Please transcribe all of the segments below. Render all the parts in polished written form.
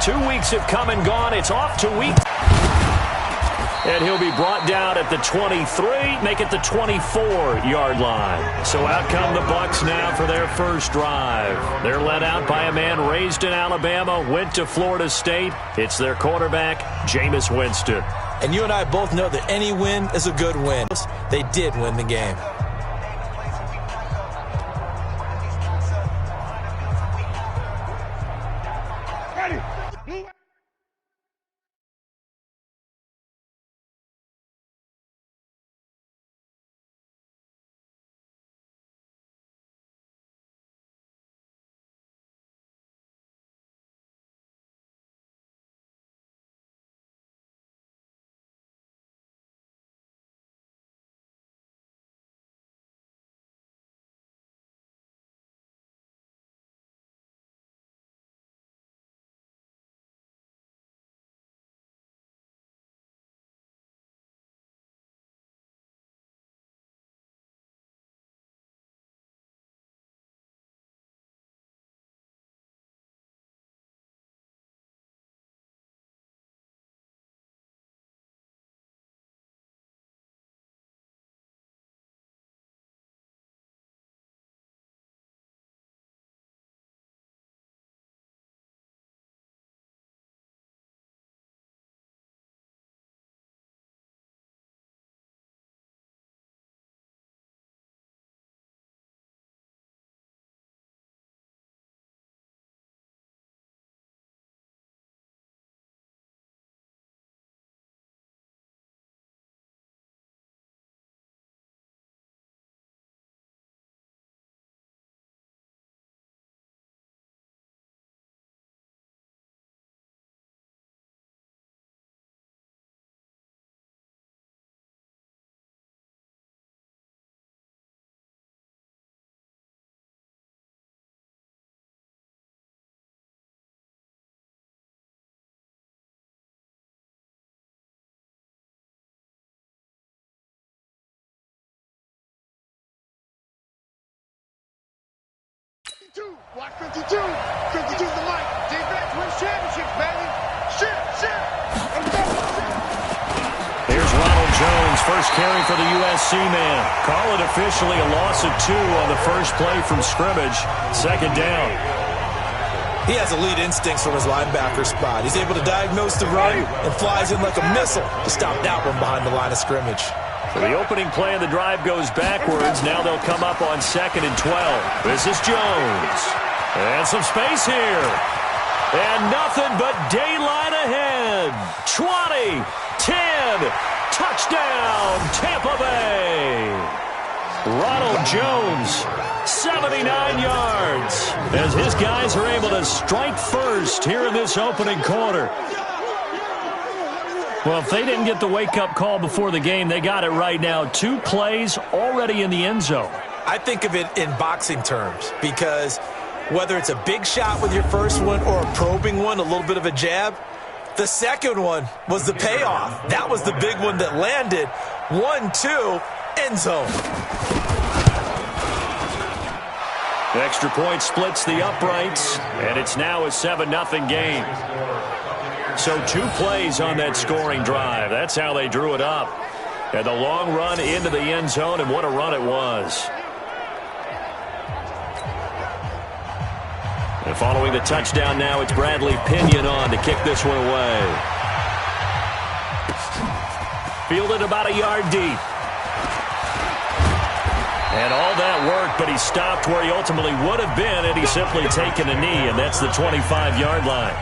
2 weeks have come and gone. It's off to week. And he'll be brought down at the 23, make it the 24-yard line. So out come the Bucs now for their first drive. They're led out by a man raised in Alabama, went to Florida State. It's their quarterback, Jameis Winston. And you and I both know that any win is a good win. They did win the game. Watch 52. 52's the mic. Defense wins championships, baby. Shit. Here's Ronald Jones, first carry for the USC man. Call it officially a loss of 2 on the first play from scrimmage. Second down. He has elite instincts from his linebacker spot. He's able to diagnose the run and flies in like a missile to stop that one behind the line of scrimmage. So the opening play of the drive goes backwards. Now they'll come up on 2nd and 12. This is Jones. And some space here. And nothing but daylight ahead. 20, 10, touchdown, Tampa Bay. Ronald Jones, 79 yards, as his guys are able to strike first here in this opening quarter. Well, if they didn't get the wake-up call before the game, they got it right now. 2 plays already in the end zone. I think of it in boxing terms because whether it's a big shot with your first one or a probing one, a little bit of a jab, the second one was the payoff. That was the big one that landed. 1-2, end zone. The extra point splits the uprights, and it's now a 7-0 game. So 2 plays on that scoring drive. That's how they drew it up. And the long run into the end zone, and what a run it was. And following the touchdown now, it's Bradley Pinion on to kick this one away. Fielded about a yard deep. And all that work, but he stopped where he ultimately would have been had he simply taken a knee, and that's the 25-yard line.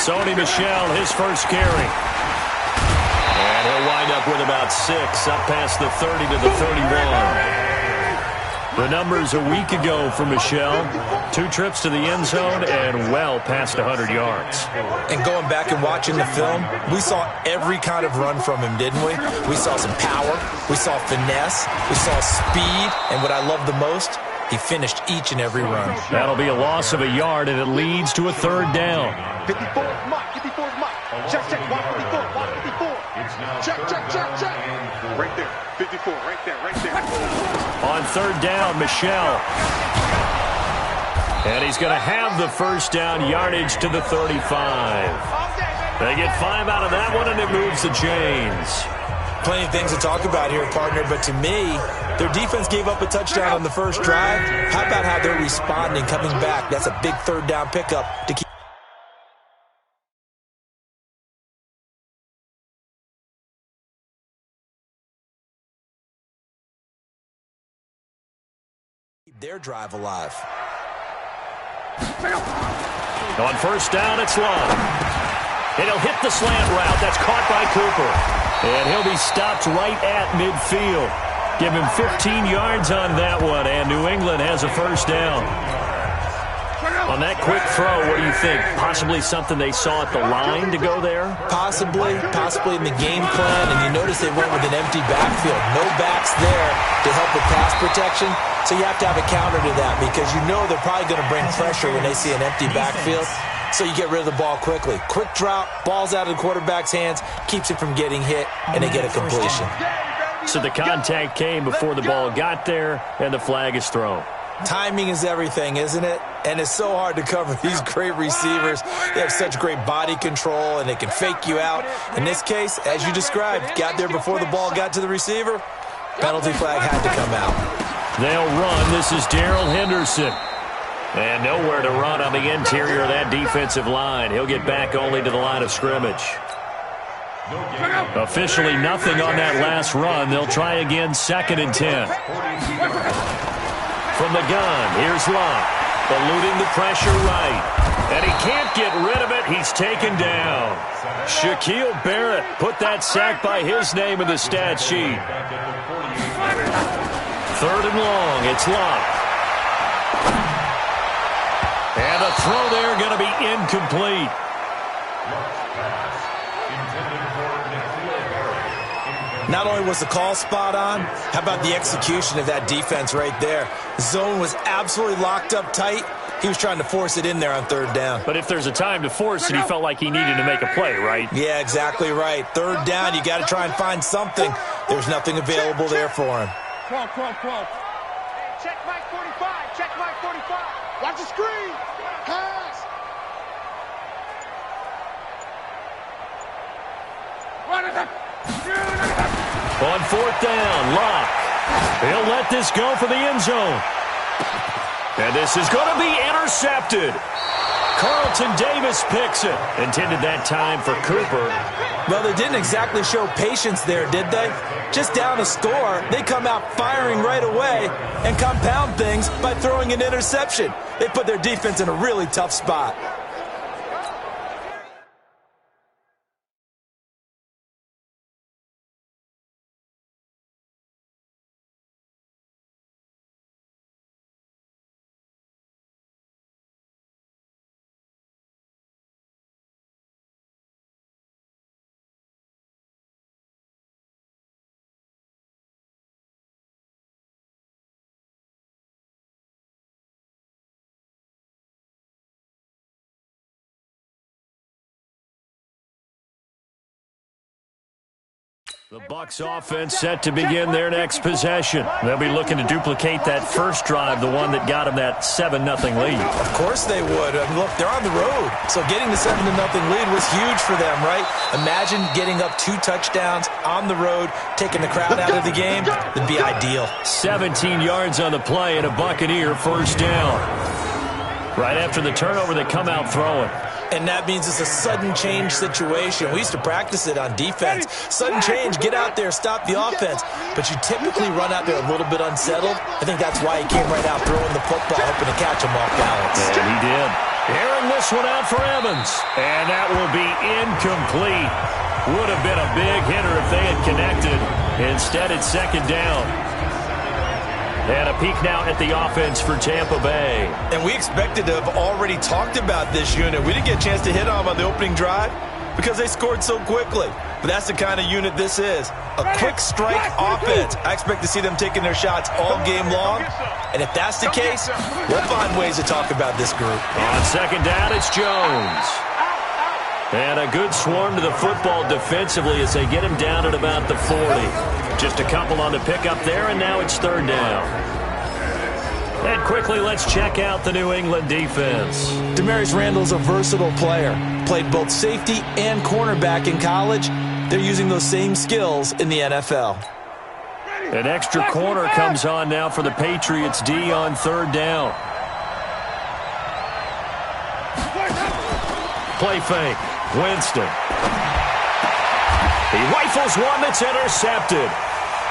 Sony Michel, his first carry. And he'll wind up with about 6, up past the 30 to the 31. The numbers a week ago for Michel, 2 trips to the end zone and well past 100 yards. And going back and watching the film, we saw every kind of run from him, didn't we? We saw some power, we saw finesse, we saw speed, and what I love the most, He finished each and every run. That'll be a loss of a yard, and it leads to a third down. 54 is Mike. 54 is Mike. Check, check. Watch 54. Watch 54. Check, check, check, check. Right there. 54. Right there. Right there. On third down, Michelle. And he's going to have the first down, yardage to the 35. They get 5 out of that one, and it moves the chains. Plenty of things to talk about here, partner, but to me, their defense gave up a touchdown on the first drive. How about how they're responding, coming back? That's a big third down pickup to keep their drive alive. On first down, it's Love. And he'll hit the slant route. That's caught by Cooper. And he'll be stopped right at midfield. Give him 15 yards on that one, and New England has a first down. On that quick throw, what do you think? Possibly something they saw at the line to go there? Possibly in the game plan, and you notice they went with an empty backfield. No backs there to help with pass protection, so you have to have a counter to that because you know they're probably going to bring pressure when they see an empty backfield, so you get rid of the ball quickly. Quick drop, ball's out of the quarterback's hands, keeps it from getting hit, and they get a completion. So the contact came before the ball got there, and the flag is thrown. Timing is everything, isn't it? And it's so hard to cover these great receivers. They have such great body control, and they can fake you out. In this case, as you described, got there before the ball got to the receiver. Penalty flag had to come out. They'll run. This is Darrell Henderson. And nowhere to run on the interior of that defensive line. He'll get back only to the line of scrimmage. Officially nothing on that last run. They'll try again, 2nd and 10. From the gun, here's Love, eluding the pressure right. And he can't get rid of it. He's taken down. Shaquille Barrett put that sack by his name in the stat sheet. 3rd and long, it's Love. And a throw there going to be incomplete. Not only was the call spot on, how about the execution of that defense right there? The zone was absolutely locked up tight. He was trying to force it in there on 3rd down. But if there's a time to force it, he felt like he needed to make a play, right? Yeah, exactly right. 3rd down, you got to try and find something. There's nothing available there for him. 12. Check Mike 45. Check Mike 45. Watch the screen. Pass. On 4th down, Locke. He'll let this go for the end zone. And this is going to be intercepted. Carlton Davis picks it. Intended that time for Cooper. Well, they didn't exactly show patience there, did they? Just down a score, they come out firing right away and compound things by throwing an interception. They put their defense in a really tough spot. The Bucs offense set to begin their next possession. They'll be looking to duplicate that first drive, the one that got them that 7-0 lead. Of course they would. I mean, look, they're on the road. So getting the 7-0 lead was huge for them, right? Imagine getting up 2 touchdowns on the road, taking the crowd out of the game. That'd be ideal. 17 yards on the play and a Buccaneer first down. Right after the turnover, they come out throwing. And that means it's a sudden change situation. We used to practice it on defense. Sudden change, get out there, stop the offense. But you typically run out there a little bit unsettled. I think that's why he came right out throwing the football, hoping to catch him off balance. And he did. Airing this one out for Evans. And that will be incomplete. Would have been a big hitter if they had connected. Instead, it's 2nd down. And a peek now at the offense for Tampa Bay. And we expected to have already talked about this unit. We didn't get a chance to hit on the opening drive. because they scored so quickly. But that's the kind of unit this is. A quick strike offense. I expect to see them taking their shots all game long. And if that's the case, we'll find ways to talk about this group. On second down, it's Jones. And a good swarm to the football defensively as they get him down at about the 40. Just a couple on the pickup there, and now it's third down. And quickly, let's check out the New England defense. Demarius Randall's a versatile player. Played both safety and cornerback in college. They're using those same skills in the NFL. An extra corner comes on now for the Patriots D on third down. Play fake. Winston. He rifles one that's intercepted.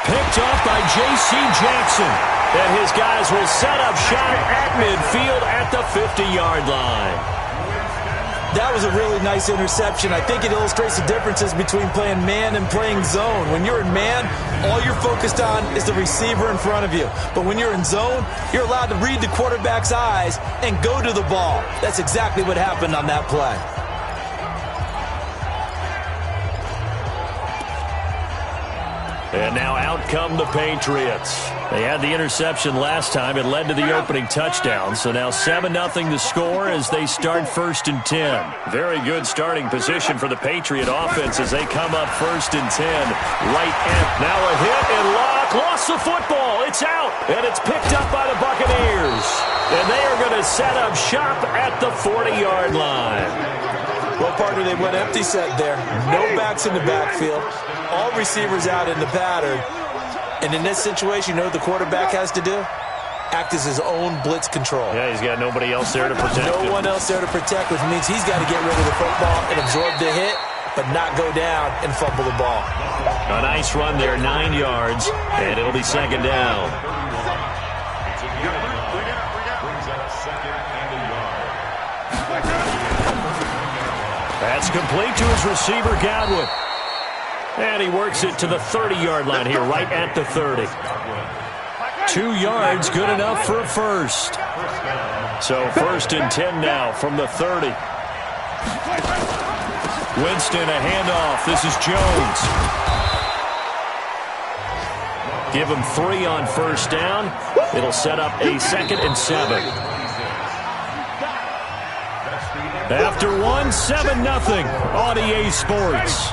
Picked off by J.C. Jackson. And his guys will set up shot at midfield at the 50-yard line. That was a really nice interception. I think it illustrates the differences between playing man and playing zone. When you're in man, all you're focused on is the receiver in front of you. But when you're in zone, you're allowed to read the quarterback's eyes and go to the ball. That's exactly what happened on that play. And now out come the Patriots. They had the interception last time. It led to the opening touchdown. So now 7-0 to score as they start 1st and 10. Very good starting position for the Patriot offense as they come up 1st and 10. Right end. Now a hit and Locke lost the football. It's out. And it's picked up by the Buccaneers. And they are going to set up shop at the 40-yard line. Well, partner, they went empty set there. No backs in the backfield. All receivers out in the pattern. And in this situation, you know what the quarterback has to do? Act as his own blitz control. Yeah, he's got nobody else there to protect him. No one else there to protect, which means he's got to get rid of the football and absorb the hit, but not go down and fumble the ball. A nice run there, 9 yards, and it'll be second down. That's complete to his receiver, Godwin. And he works it to the 30-yard line here, right at the 30. 2 yards, good enough for a first. So 1st and 10 now from the 30. Winston, a handoff. This is Jones. Give him 3 on 1st down. It'll set up a 2nd and 7. After 1, 7-0 on EA Sports.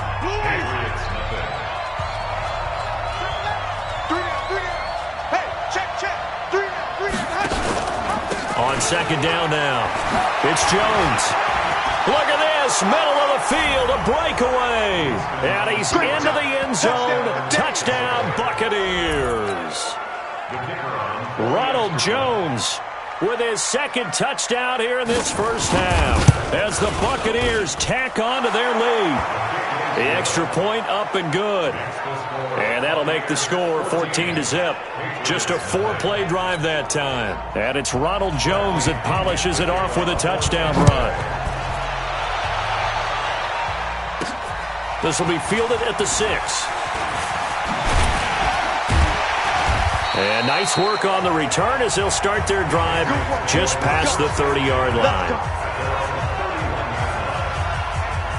On second down now, it's Jones. Look at this, middle of the field, a breakaway. And he's into the end zone. Touchdown, Buccaneers. Ronald Jones with his 2nd touchdown here in this first half as the Buccaneers tack on to their lead. The extra point up and good. And that'll make the score 14-0. Just a 4-play drive that time. And it's Ronald Jones that polishes it off with a touchdown run. This will be fielded at the 6. And nice work on the return as they'll start their drive just past the 30-yard line.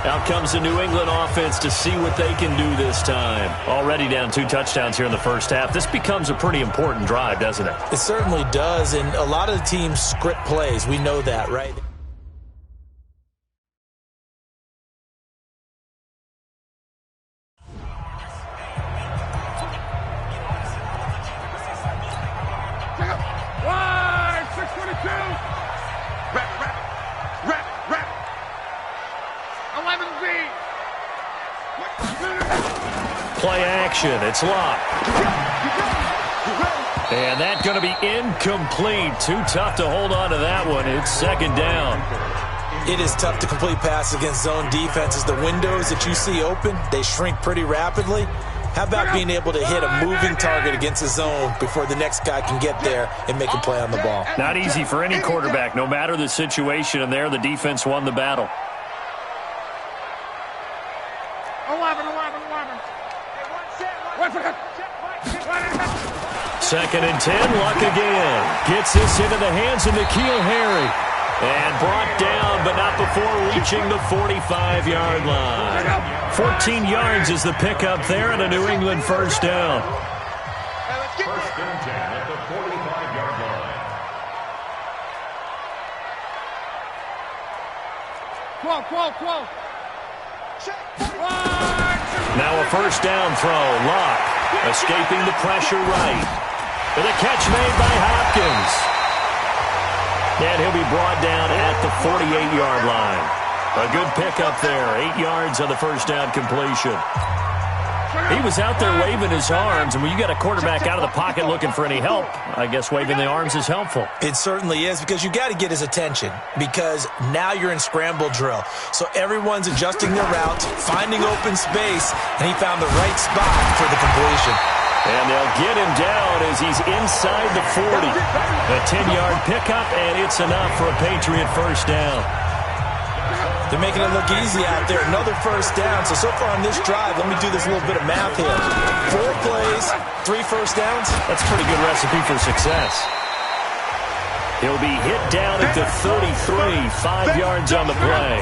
Out comes the New England offense to see what they can do this time. Already down 2 touchdowns here in the first half. This becomes a pretty important drive, doesn't it? It certainly does, and a lot of the teams script plays. We know that, right? Play action. It's Locke. And that's going to be incomplete. Too tough to hold on to that one. It's second down. It is tough to complete passes against zone defenses. The windows that you see open, they shrink pretty rapidly. How about being able to hit a moving target against a zone before the next guy can get there and make a play on the ball? Not easy for any quarterback, no matter the situation. And there, the defense won the battle. 2nd and 10, Luck again. Gets this into the hands of N'Keal Harry. And brought down, but not before reaching the 45-yard line. 14 yards is the pickup there, and a New England first down. First and 10 at the 45-yard line. 12. Now a first down throw. Luck escaping the pressure right. With a catch made by Hopkins. And he'll be brought down at the 48-yard line. A good pickup there. 8 yards on the first down completion. He was out there waving his arms, and when you got a quarterback out of the pocket looking for any help, I guess waving the arms is helpful. It certainly is, because you got to get his attention, because now you're in scramble drill. So everyone's adjusting their routes, finding open space, and he found the right spot for the completion. And they'll get him down as he's inside the 40. A 10-yard pickup, and it's enough for a Patriot first down. They're making it look easy out there. Another first down. So far on this drive, let me do this little bit of math here. 4 plays, 3 first downs. That's a pretty good recipe for success. He'll be hit down at the 33, 5 yards on the play.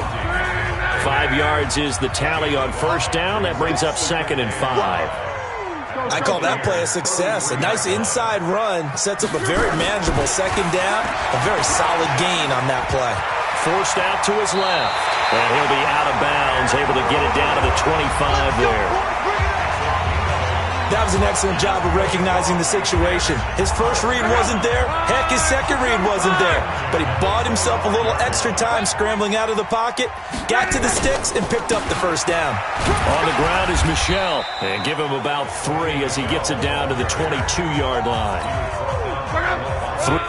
5 yards is the tally on first down. That brings up 2nd and 5. I call that play a success. A nice inside run sets up a very manageable second down. A very solid gain on that play. Forced out to his left. And he'll be out of bounds, able to get it down to the 25 there. That was an excellent job of recognizing the situation. His first read wasn't there. Heck, his second read wasn't there. But he bought himself a little extra time scrambling out of the pocket, got to the sticks, and picked up the first down. On the ground is Michel. And give him about 3 as he gets it down to the 22-yard line. 3.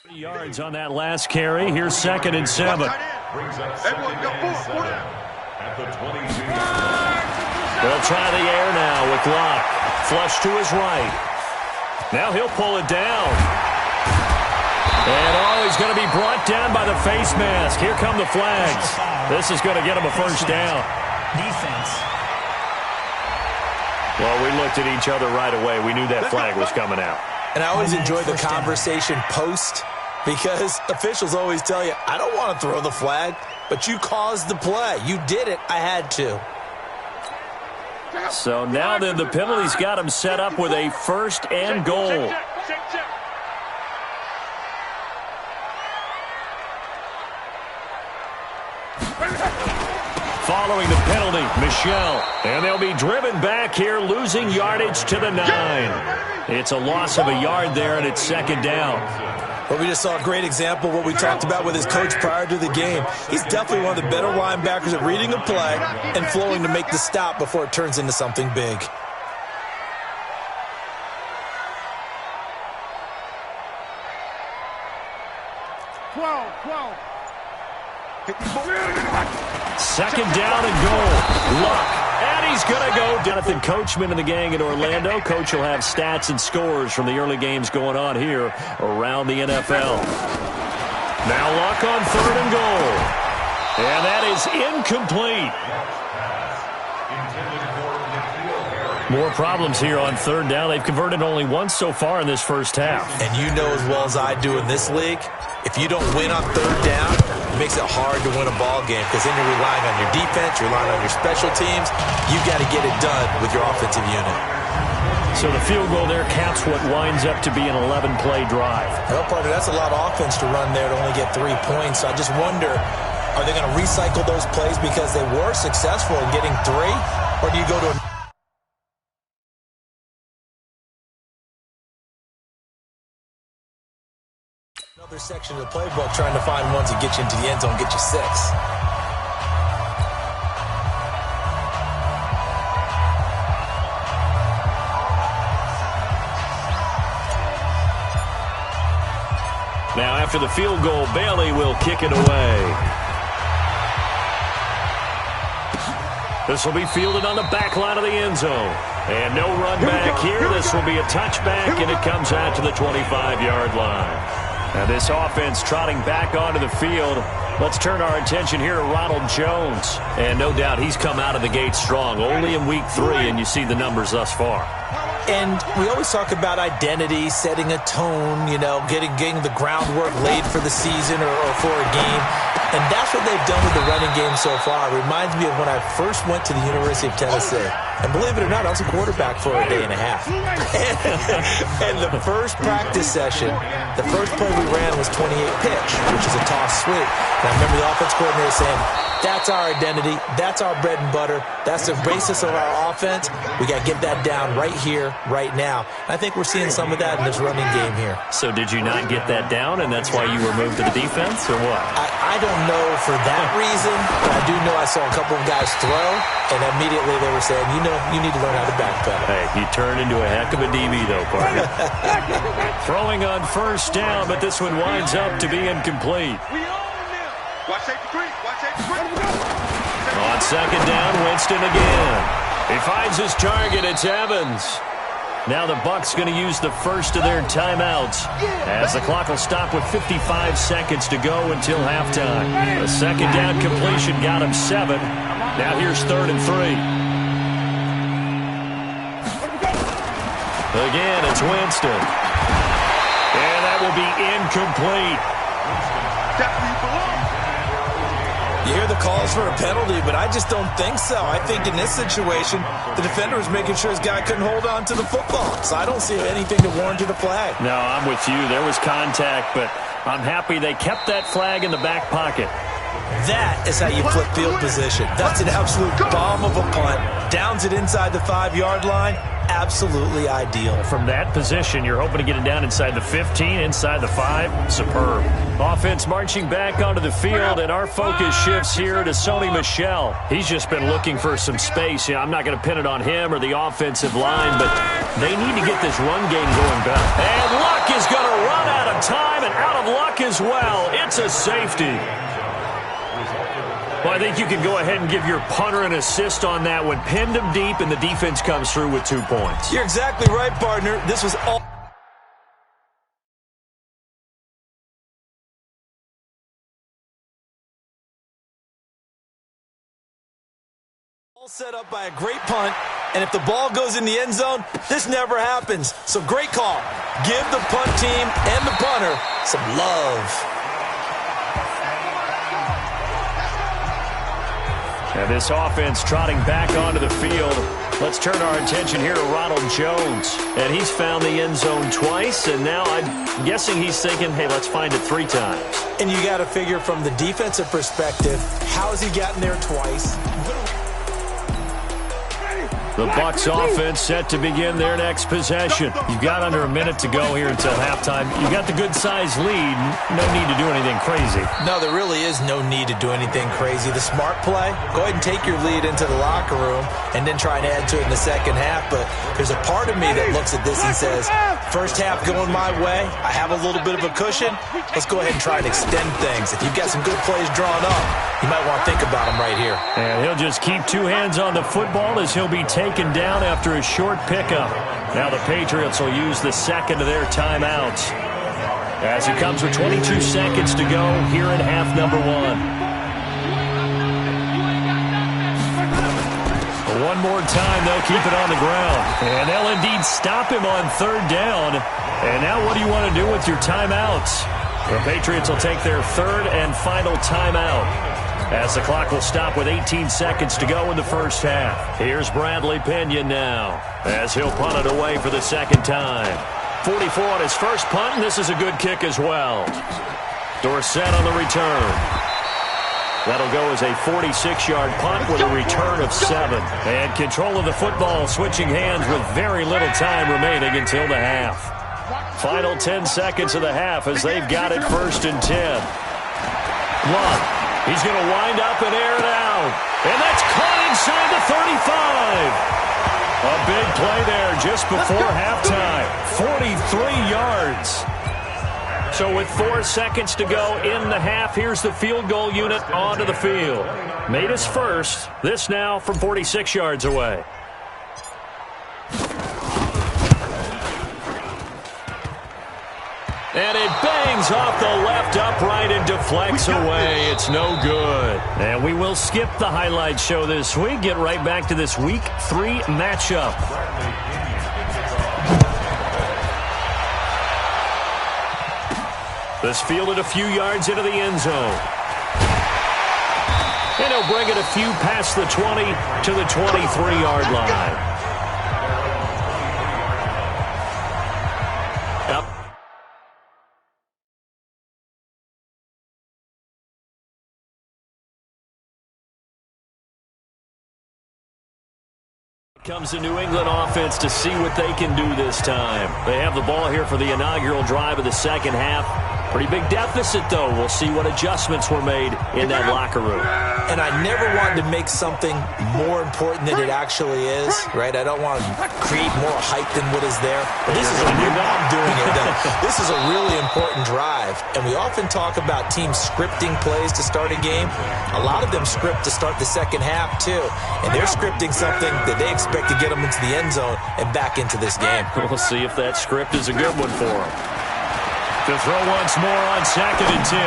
Yards on that last carry. Here's 2nd and 7. Brings up 2nd and 7 at the 22-yard line. They'll try the air now with Luck. Flush to his right. Now he'll pull it down. And he's going to be brought down by the face mask. Here come the flags. This is going to get him a first down. Defense. Well, we looked at each other right away. We knew that flag was coming out. And I always enjoy the conversation post, because officials always tell you, I don't want to throw the flag, but you caused the play. You did it. I had to. So now then the penalty's got him set up with a 1st and goal. Following the penalty, Michel. And they'll be driven back here, losing yardage to the 9. It's a loss of a yard there, and it's 2nd down. Well, we just saw a great example of what we talked about with his coach prior to the game. He's definitely one of the better linebackers at reading a play and flowing to make the stop before it turns into something big. Second down and goal. Luck. And he's going to go. Jonathan Coachman and the gang in Orlando. Coach will have stats and scores from the early games going on here around the NFL. Now Luck on 3rd and goal. And that is incomplete. More problems here on 3rd down. They've converted only once so far in this first half. And you know as well as I do in this league, if you don't win on 3rd down, it makes it hard to win a ball game, because then you're relying on your defense, you're relying on your special teams. You got to get it done with your offensive unit. So the field goal there caps what winds up to be an 11-play drive. Well, partner, that's a lot of offense to run there to only get 3 points. So I just wonder, are they going to recycle those plays because they were successful in getting 3? Or do you go to another section of the playbook trying to find ones that get you into the end zone, get you 6? Now after the field goal, Bailey will kick it away. This will be fielded on the back line of the end zone. And no run back here. This will be a touchback, and it comes out to the 25-yard line. Now this offense trotting back onto the field. Let's turn our attention here to Ronald Jones. And no doubt he's come out of the gate strong. Only in week 3, and you see the numbers thus far. And we always talk about identity, setting a tone, you know, getting the groundwork laid for the season or for a game. And that's what they've done with the running game so far. It reminds me of when I first went to the University of Tennessee. And believe it or not, I was a quarterback for a day and a half. And the first practice session, the first play we ran was 28 pitch, which is a toss sweep. And I remember the offense coordinator saying, that's our identity. That's our bread and butter. That's the basis of our offense. We got to get that down right here, right now. I think we're seeing some of that in this running game here. So did you not get that down, and that's why you were moved to the defense, or what? I don't know for that reason, but I do know I saw a couple of guys throw, and immediately they were saying, you know, you need to learn how to backpedal. Hey, you turned into a heck of a DB, though, partner. Throwing on first down, but this one winds up to be incomplete. Watch safety 3. Watch safety 3. On second down, Winston again. He finds his target. It's Evans. Now the Bucs going to use the first of their timeouts as the clock will stop with 55 seconds to go until halftime. The second down completion got him 7. Now here's 3rd and 3. Again, it's Winston. And that will be incomplete. That's where you belong. You hear the calls for a penalty, but I just don't think so. I think in this situation, the defender was making sure his guy couldn't hold on to the football. So I don't see anything to warrant a flag. No, I'm with you. There was contact, but I'm happy they kept that flag in the back pocket. That is how you flip field position. That's an absolute bomb of a punt. Downs it inside the 5-yard line. Absolutely ideal. From that position, you're hoping to get it down inside the 15, inside the 5. Superb. Offense marching back onto the field, and our focus shifts here to Sony Michel. He's just been looking for some space. Yeah, I'm not going to pin it on him or the offensive line, but they need to get this run game going better. And Luck is going to run out of time and out of luck as well. It's a safety. Well, I think you can go ahead and give your punter an assist on that one. Pinned him deep, and the defense comes through with 2 points. You're exactly right, partner. This was all set up by a great punt, and if the ball goes in the end zone, this never happens. So great call. Give the punt team and the punter some love. And this offense trotting back onto the field. Let's turn our attention here to Ronald Jones. And he's found the end zone twice, and now I'm guessing he's thinking, hey, let's find it 3 times. And you got to figure from the defensive perspective, how has he gotten there twice? The Bucs offense set to begin their next possession. You've got under a minute to go here until halftime. You've got the good-sized lead. No need to do anything crazy. No, there really is no need to do anything crazy. The smart play, go ahead and take your lead into the locker room and then try and add to it in the second half. But there's a part of me that looks at this and says, first half going my way, I have a little bit of a cushion. Let's go ahead and try and extend things. If you've got some good plays drawn up, you might want to think about them right here. And he'll just keep 2 hands on the football as he'll be taken down after a short pickup. Now the Patriots will use the second of their timeouts as it comes with 22 seconds to go here in half number 1. One more time, they'll keep it on the ground. And they'll indeed stop him on 3rd down. And now what do you want to do with your timeouts? The Patriots will take their 3rd and final timeout as the clock will stop with 18 seconds to go in the first half. Here's Bradley Pinion now as he'll punt it away for the second time. 44 on his first punt, and this is a good kick as well. Dorsett on the return. That'll go as a 46-yard punt with a return of 7. And control of the football switching hands with very little time remaining until the half. Final 10 seconds of the half as they've got it 1st and 10. Luck. He's going to wind up and air it out. And that's caught inside the 35. A big play there just before halftime. 43 yards. So with 4 seconds to go in the half, here's the field goal unit onto the field. Made his first. This now from 46 yards away. And it bangs off the left upright and deflects away. It's no good. And we will skip the highlight show this week. Get right back to this Week 3 matchup. This fielded a few yards into the end zone. And he'll bring it a few past the 20 to the 23-yard line. Yep. Comes the New England offense to see what they can do this time. They have the ball here for the inaugural drive of the second half. Pretty big deficit, though. We'll see what adjustments were made in that locker room. And I never wanted to make something more important than it actually is, right? I don't want to create more hype than what is there. But this is a new I'm doing it, though. This is a really important drive. And we often talk about teams scripting plays to start a game. A lot of them script to start the second half, too. And they're scripting something that they expect to get them into the end zone and back into this game. We'll see if that script is a good one for them. To throw once more on 2nd and 10.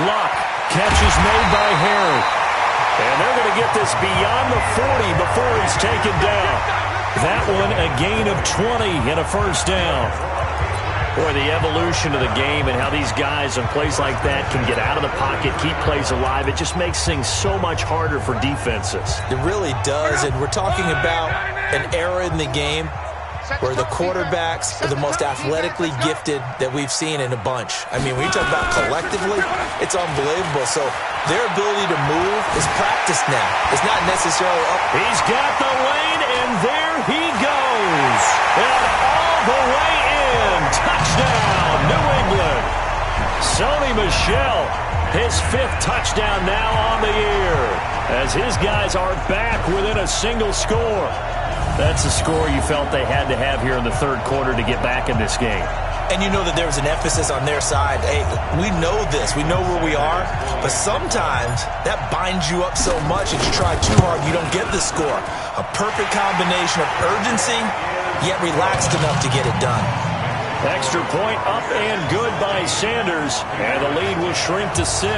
Luck. Catch is made by Harry. And they're going to get this beyond the 40 before he's taken down. That one a gain of 20 and a first down. Boy, the evolution of the game and how these guys in plays like that can get out of the pocket, keep plays alive, it just makes things so much harder for defenses. It really does, and we're talking about an era in the game where the quarterbacks are the most athletically gifted that we've seen in a bunch. I mean, when you talk about collectively, it's unbelievable. So their ability to move is practiced now. It's not necessarily up. He's got the lane, and there he goes. And all the way in. Touchdown, New England. Sony Michel, his 5th touchdown now on the year, as his guys are back within a single score. That's a score you felt they had to have here in the third quarter to get back in this game. And you know that there was an emphasis on their side. Hey, we know this. We know where we are. But sometimes that binds you up so much that you try too hard, you don't get the score. A perfect combination of urgency, yet relaxed enough to get it done. Extra point up and good by Sanders. And the lead will shrink to 6.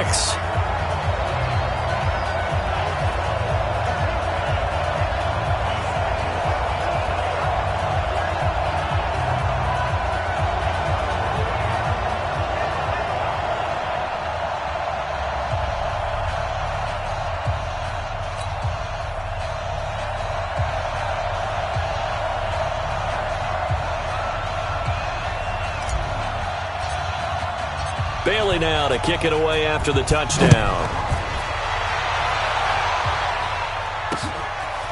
Bailey now to kick it away after the touchdown.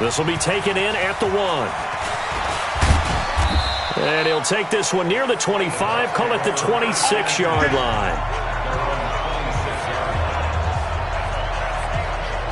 This will be taken in at the 1. And he'll take this one near the 25, call it the 26-yard line.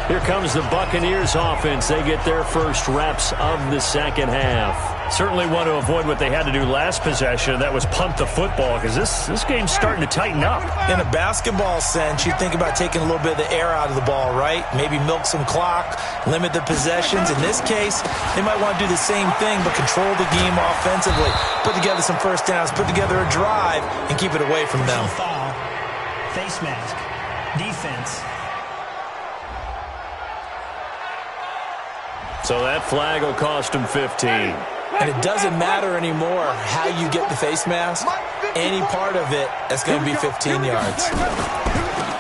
Here comes the Buccaneers offense. They get their first reps of the second half. Certainly want to avoid what they had to do last possession. That was punt the football, because this game's starting to tighten up. In a basketball sense, you think about taking a little bit of the air out of the ball, right? Maybe milk some clock, limit the possessions. In this case, they might want to do the same thing, but control the game offensively. Put together some first downs, put together a drive, and keep it away from them. Foul, face mask, defense. So that flag will cost him 15. And it doesn't matter anymore how you get the face mask. Any part of it, that's going to be 15 yards.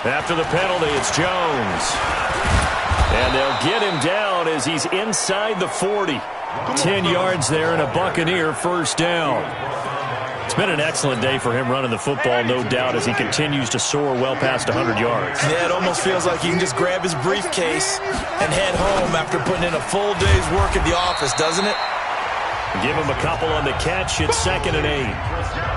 After the penalty, it's Jones. And they'll get him down as he's inside the 40. 10 yards there and a Buccaneer first down. It's been an excellent day for him running the football, no doubt, as he continues to soar well past 100 yards. Yeah, it almost feels like he can just grab his briefcase and head home after putting in a full day's work at the office, doesn't it? Give him a couple on the catch. It's 2nd and 8.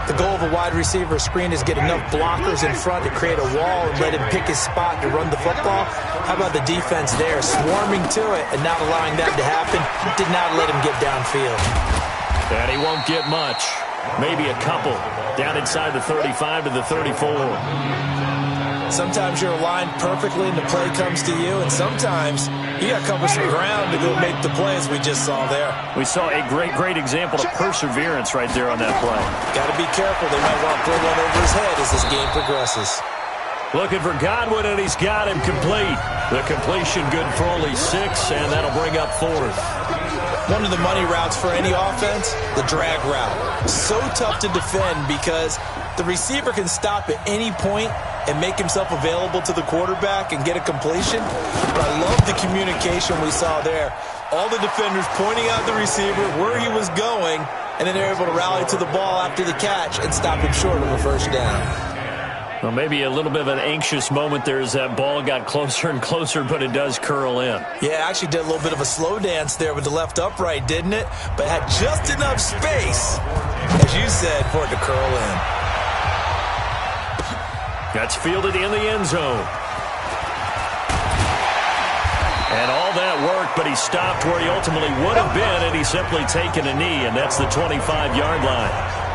The goal of a wide receiver screen is get enough blockers in front to create a wall and let him pick his spot to run the football. How about the defense there, swarming to it and not allowing that to happen? Did not let him get downfield. And he won't get much. maybe a couple, down inside the 35 to the 34. Sometimes you're aligned perfectly and the play comes to you, and sometimes you got to cover some ground to go make the play, as we just saw there. We saw a great example of perseverance right there on that play. Got to be careful. They might want to throw one over his head as this game progresses. Looking for Godwin, and he's got him complete. The completion good for only 6, and that'll bring up 4th. One of the money routes for any offense, the drag route. So tough to defend because the receiver can stop at any point and make himself available to the quarterback and get a completion. But I love the communication we saw there. All the defenders pointing out the receiver, where he was going, and then they're able to rally to the ball after the catch and stop him short of a first down. Well, maybe a little bit of an anxious moment there as that ball got closer and closer, but it does curl in. Yeah, actually did a little bit of a slow dance there with the left upright, didn't it? But had just enough space, as you said, for it to curl in. That's fielded in the end zone. And all that work, but he stopped where he ultimately would have been, and he's simply taken a knee, and that's the 25-yard line.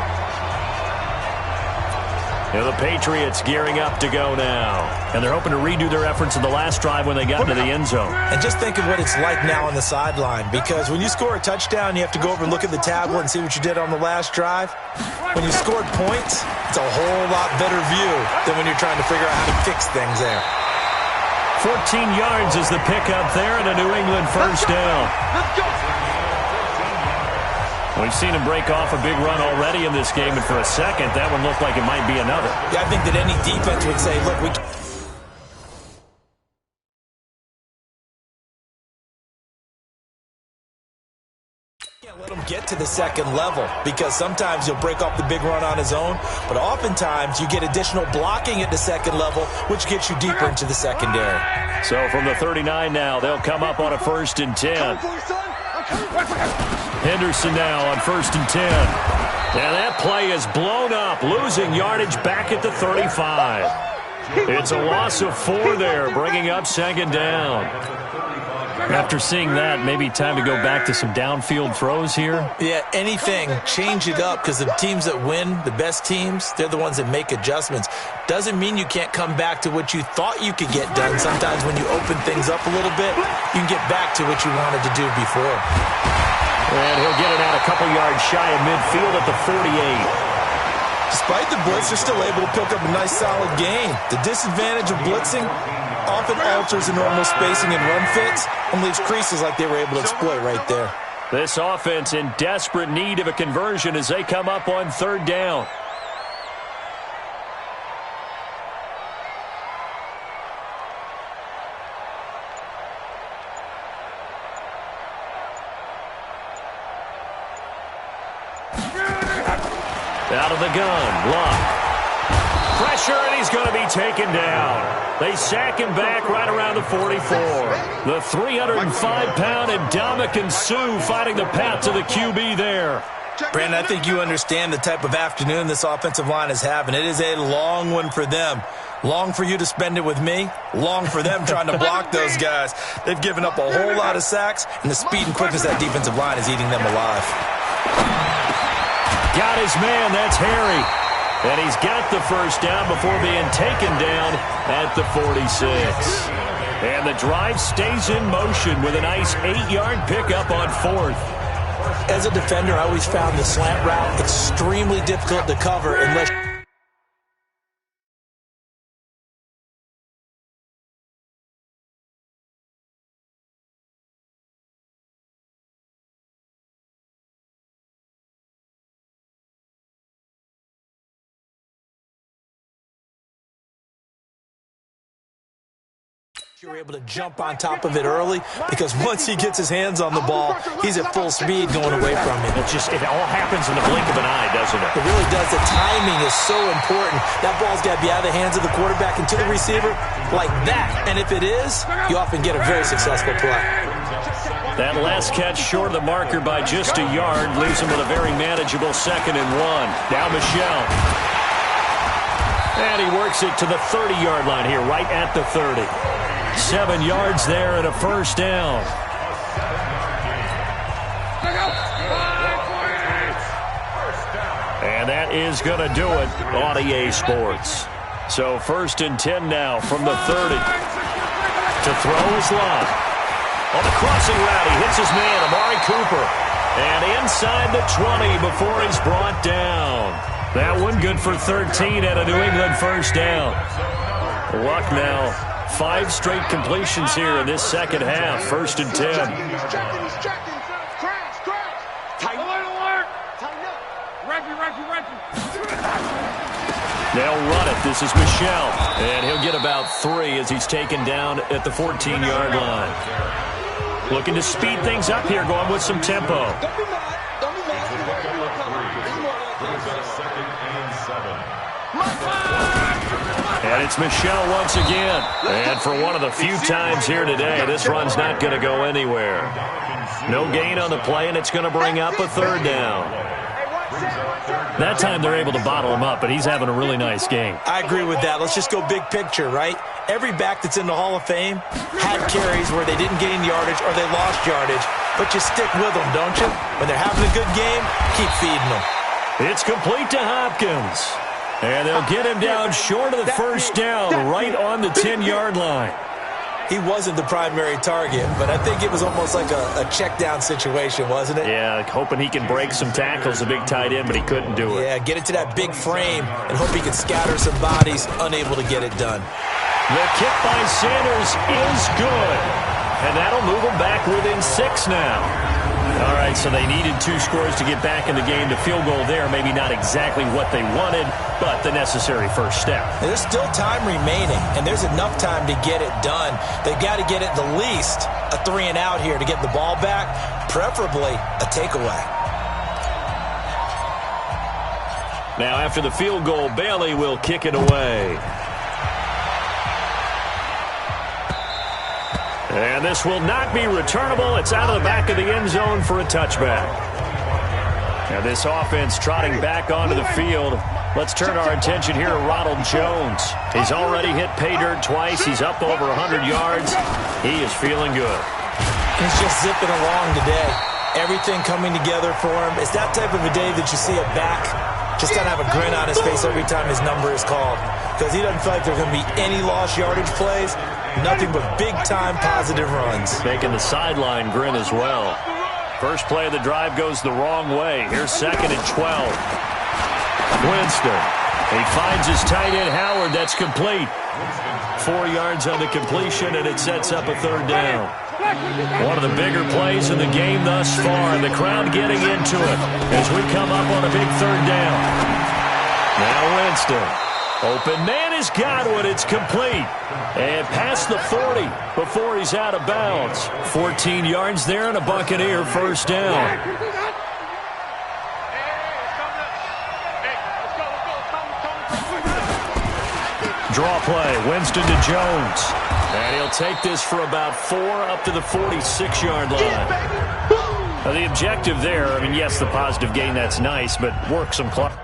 The Patriots gearing up to go now. And they're hoping to redo their efforts in the last drive when they got into the end zone. And just think of what it's like now on the sideline. Because when you score a touchdown, you have to go over and look at the tablet and see what you did on the last drive. When you scored points, it's a whole lot better view than when you're trying to figure out how to fix things there. 14 yards is the pickup there and a New England first down. Let's go. We've seen him break off a big run already in this game, and for a second, that one looked like it might be another. Yeah, I think that any defense would say, look, we can't let him get to the second level because sometimes he'll break off the big run on his own, but oftentimes you get additional blocking at the second level, which gets you deeper into the secondary. So from the 39 now, they'll come up on a 1st and 10. Henderson now on 1st and 10. And that play is blown up, losing yardage back at the 35. It's a loss of 4 there, bringing up 2nd down. After seeing that, maybe time to go back to some downfield throws here. Yeah, anything. Change it up because the teams that win, the best teams, they're the ones that make adjustments. Doesn't mean you can't come back to what you thought you could get done. Sometimes when you open things up a little bit, you can get back to what you wanted to do before. And he'll get it out a couple yards shy of midfield at the 48. Despite the blitz, they're still able to pick up a nice solid gain. The disadvantage of blitzing often alters the normal spacing and run fits and leaves creases like they were able to exploit right there. This offense in desperate need of a conversion as they come up on 3rd down. Out of the gun, Luck. Pressure, and he's going to be taken down. They sack him back right around the 44. The 305-pound Ndamukong Suh fighting the path to the QB there. Brandon, I think you understand the type of afternoon this offensive line is having. It is a long one for them. Long for you to spend it with me. Long for them trying to block those guys. They've given up a whole lot of sacks, and the speed and quickness of that defensive line is eating them alive. Got his man, that's Harry. And he's got the first down before being taken down at the 46. And the drive stays in motion with a nice 8-yard pickup on 4th. As a defender, I always found the slant route extremely difficult to cover unless you're able to jump on top of it early, because once he gets his hands on the ball, he's at full speed going away from him. It all happens in the blink of an eye, doesn't it? It really does. The timing is so important. That ball's got to be out of the hands of the quarterback and to the receiver like that. And if it is, you often get a very successful play. That last catch short of the marker by just a yard leaves him with a very manageable 2nd and 1. Now Michelle. And he works it to the 30-yard line here, right at the 30. 7 yards there and a first down. that is going to do it on EA Sports. So 1st and 10 now from the 30. To throw is Love. On the crossing route, he hits his man, Amari Cooper. And inside the 20 before he's brought down. That one good for 13 and a New England first down. Luck now. 5 straight completions here in this second half. 1st and 10. He's checking. Crash. Tighten Alert. up. Reggie. They'll run it. This is Michel. And he'll get about 3 as he's taken down at the 14-yard line. Looking to speed things up here, going with some tempo. Don't be mad. And it's Michel once again. And for one of the few times here today, this run's not going to go anywhere. No gain on the play, and it's going to bring up a 3rd down. That time they're able to bottle him up, but he's having a really nice game. I agree with that. Let's just go big picture, right? Every back that's in the Hall of Fame had carries where they didn't gain yardage or they lost yardage, but you stick with them, don't you? When they're having a good game, keep feeding them. It's complete to Hopkins. And they'll get him down short of the first down, right on the 10-yard line. He wasn't the primary target, but I think it was almost like a check-down situation, wasn't it? Yeah, hoping he can break some tackles, a big tight end, but he couldn't do it. Yeah, get it to that big frame and hope he can scatter some bodies, unable to get it done. The kick by Sanders is good. And that'll move them back within 6 now. All right, so they needed 2 scores to get back in the game. The field goal there, maybe not exactly what they wanted, but the necessary first step. There's still time remaining, and there's enough time to get it done. They've got to get it the least a 3-and-out here to get the ball back, preferably a takeaway. Now, after the field goal, Bailey will kick it away. And this will not be returnable. It's out of the back of the end zone for a touchback. Now this offense trotting back onto the field. Let's turn our attention here to Ronald Jones. He's already hit pay dirt twice. He's up over 100 yards. He is feeling good. He's just zipping along today. Everything coming together for him. It's that type of a day that you see a back just kind of have a grin on his face every time his number is called, because he doesn't feel like there's going to be any lost yardage plays. Nothing but big-time positive runs. Making the sideline grin as well. First play of the drive goes the wrong way. Here's 2nd and 12. Winston. He finds his tight end, Howard. That's complete. 4 yards on the completion, and it sets up a 3rd down. One of the bigger plays in the game thus far. The crowd getting into it as we come up on a big 3rd down. Now Winston. Open man is Godwin. It's complete. And past the 40 before he's out of bounds. 14 yards there and a Buccaneer first down. Draw play. Winston to Jones. And he'll take this for about 4 up to the 46-yard line. Now the objective there, I mean, yes, the positive gain, that's nice, but work some clock.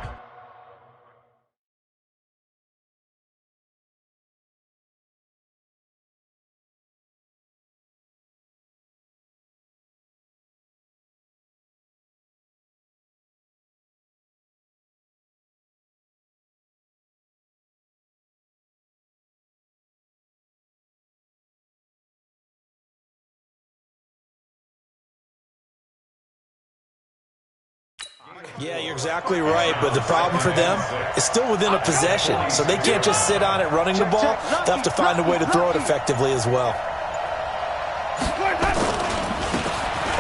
Yeah, you're exactly right, but the problem for them is still within a possession, so they can't just sit on it running the ball. They'll have to find a way to throw it effectively as well.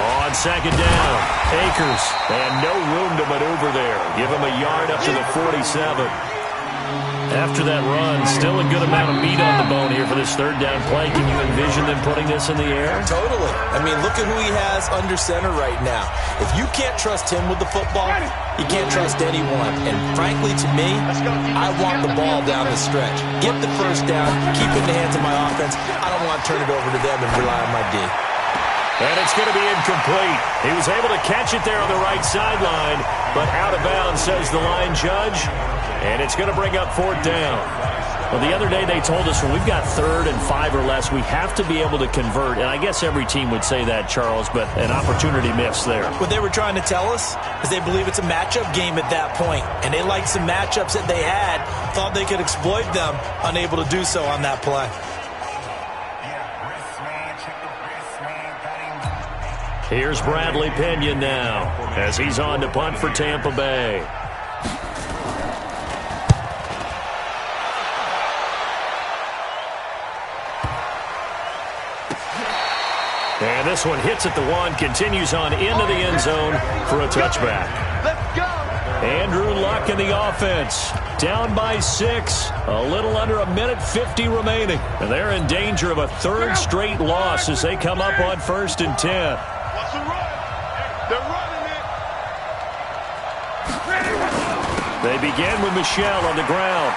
On 2nd down, Akers, and no room to maneuver there. Give him a yard up to the 47. After that run, still a good amount of meat on the bone here for this 3rd down play. Can you envision them putting this in the air? Totally. I mean, look at who he has under center right now. If you can't trust him with the football, you can't trust anyone. And frankly, to me, I want the ball down the stretch. Get the first down, keep it in the hands of my offense. I don't want to turn it over to them and rely on my D. And it's going to be incomplete. He was able to catch it there on the right sideline, but out of bounds, says the line judge. And it's going to bring up 4th down. Well, the other day they told us when we've got 3rd and 5 or less, we have to be able to convert. And I guess every team would say that, Charles, but an opportunity missed there. What they were trying to tell us is they believe it's a matchup game at that point, and they liked some matchups that they had, thought they could exploit them, unable to do so on that play. Here's Bradley Pinion now as he's on to punt for Tampa Bay. And this one hits at the 1, continues on into the end zone for a touchback. Let's go. Andrew Luck in the offense. Down by 6. A little under a minute 50 remaining. And they're in danger of a 3rd straight loss as they come up on 1st and 10. What's the run? They're running it. They begin with Michel on the ground.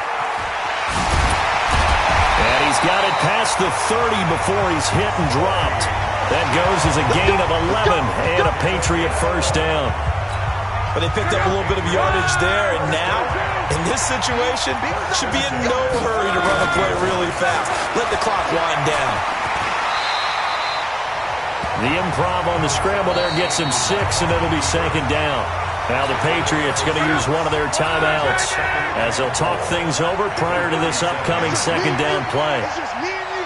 And he's got it past the 30 before he's hit and dropped. That goes as a gain of 11 and a Patriot first down. But they picked up a little bit of yardage there, and now, in this situation, should be in no hurry to run a play really fast. Let the clock wind down. The improv on the scramble there gets him 6, and it'll be 2nd down. Now the Patriots going to use one of their timeouts as they'll talk things over prior to this upcoming 2nd down play. It's just me and you.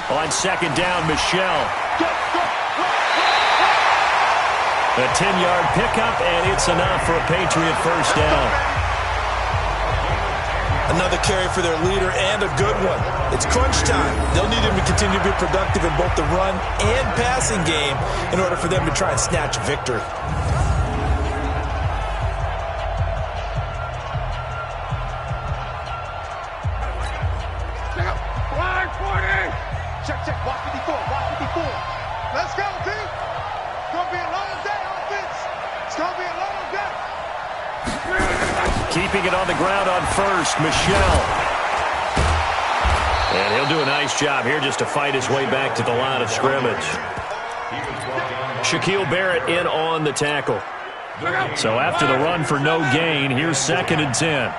On 2nd down, Michel. A 10-yard pickup, and it's enough for a Patriot first down. Another carry for their leader, and a good one. It's crunch time. They'll need him to continue to be productive in both the run and passing game in order for them to try and snatch a victory. Check. Watch 54. Let's go, team. It's going to be a long day, offense. It's going to be a long day. Keeping it on the ground on 1st, Michel. And he'll do a nice job here just to fight his way back to the line of scrimmage. Shaquille Barrett in on the tackle. So after the run for no gain, here's 2nd and 10.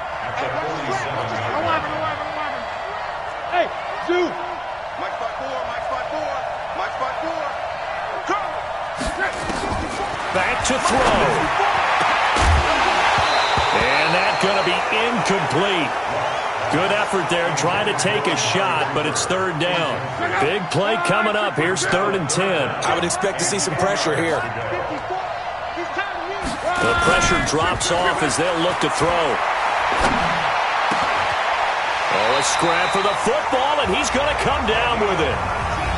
Hey, Zoo. Mike 5-4. Back to throw. And that's going to be incomplete. Good effort there, trying to take a shot, but it's 3rd down. Big play coming up. Here's 3rd and 10. I would expect to see some pressure here. The pressure drops off as they'll look to throw. Oh, a scrap for the football, and he's going to come down with it.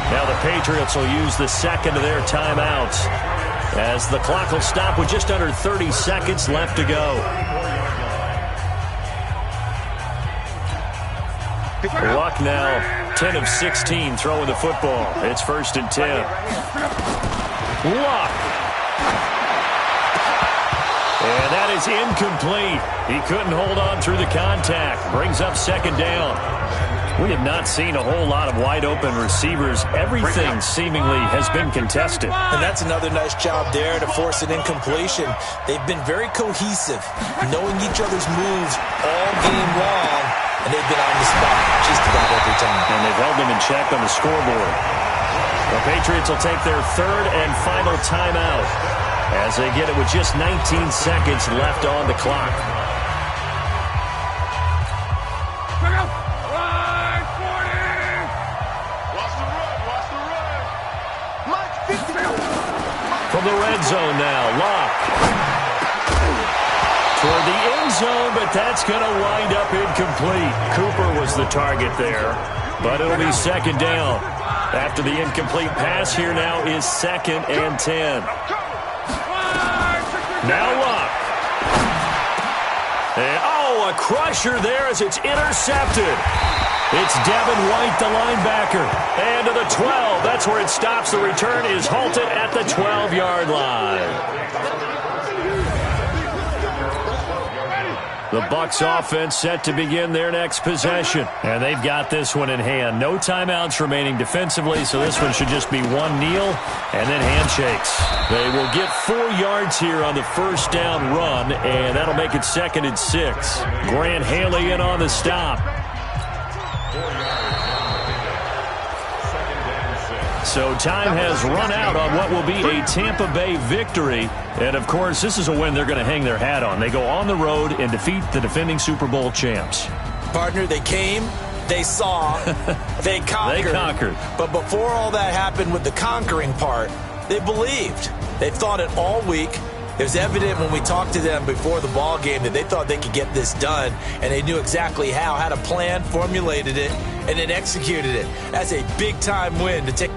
Now the Patriots will use the 2nd of their timeouts as the clock will stop with just under 30 seconds left to go. Luck now 10 of 16 throwing the football. It's 1st and 10. Luck. And that is incomplete. He couldn't hold on through the contact. Brings up 2nd down. We have not seen a whole lot of wide-open receivers. Everything seemingly has been contested. And that's another nice job there to force an incompletion. They've been very cohesive, knowing each other's moves all game long, and they've been on the spot just about every time. And they've held them in check on the scoreboard. The Patriots will take their 3rd and final timeout as they get it with just 19 seconds left on the clock. From the red zone now, Locke. Toward the end zone, but that's going to wind up incomplete. Cooper was the target there, but it'll be 2nd down. After the incomplete pass, here now is 2nd and 10. Now Locke. And, oh, a crusher there as it's intercepted. It's Devin White, the linebacker. And to the 12. That's where it stops. The return is halted at the 12-yard line. The Bucs offense set to begin their next possession. And they've got this one in hand. No timeouts remaining defensively, so this one should just be one kneel and then handshakes. They will get 4 yards here on the first down run, and that'll make it 2nd and 6. Grant Haley in on the stop. So time has run out on what will be a Tampa Bay victory. And, of course, this is a win they're going to hang their hat on. They go on the road and defeat the defending Super Bowl champs. Partner, they came, they saw, they conquered. They conquered. But before all that happened with the conquering part, they believed. They thought it all week. It was evident when we talked to them before the ball game that they thought they could get this done, and they knew exactly how, had a plan, formulated it, and then executed it. That's a big-time win to take.